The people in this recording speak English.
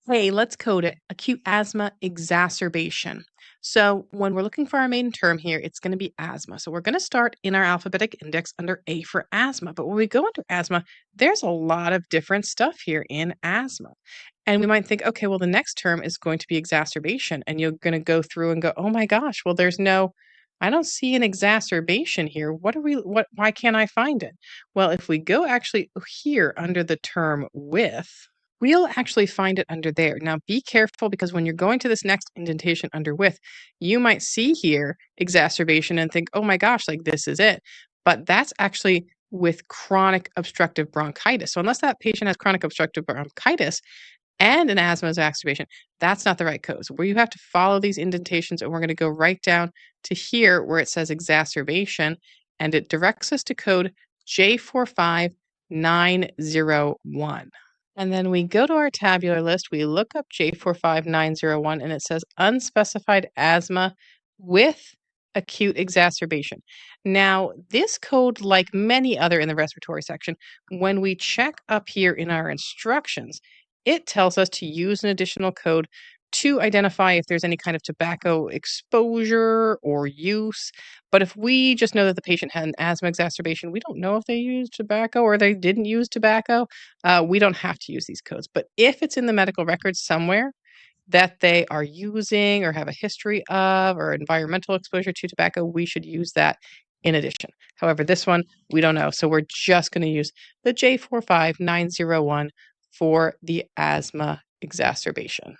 Hey, let's code it. Acute asthma exacerbation. So when we're looking for our main term here, it's going to be asthma. So we're going to start in our alphabetic index under A for asthma. But when we go under asthma, there's a lot of different stuff here in asthma. And we might think, okay, well, the next term is going to be exacerbation. And you're going to go through and go, oh my gosh, well, I don't see an exacerbation here. Why can't I find it? Well, if we go actually here under the term with, we'll actually find it under there. Now, be careful because when you're going to this next indentation under with, you might see here exacerbation and think, oh my gosh, like this is it. But that's actually with chronic obstructive bronchitis. So, unless that patient has chronic obstructive bronchitis and an asthma exacerbation, that's not the right code. So, where you have to follow these indentations, and we're going to go right down to here where it says exacerbation, and it directs us to code J45901. And then we go to our tabular list, we look up J45901, and it says unspecified asthma with acute exacerbation. Now, this code, like many other in the respiratory section, when we check up here in our instructions, it tells us to use an additional code to identify if there's any kind of tobacco exposure or use. But if we just know that the patient had an asthma exacerbation, we don't know if they used tobacco or they didn't use tobacco. We don't have to use these codes. But if it's in the medical records somewhere that they are using or have a history of or environmental exposure to tobacco, we should use that in addition. However, this one, we don't know. So we're just going to use the J45901 for the asthma exacerbation.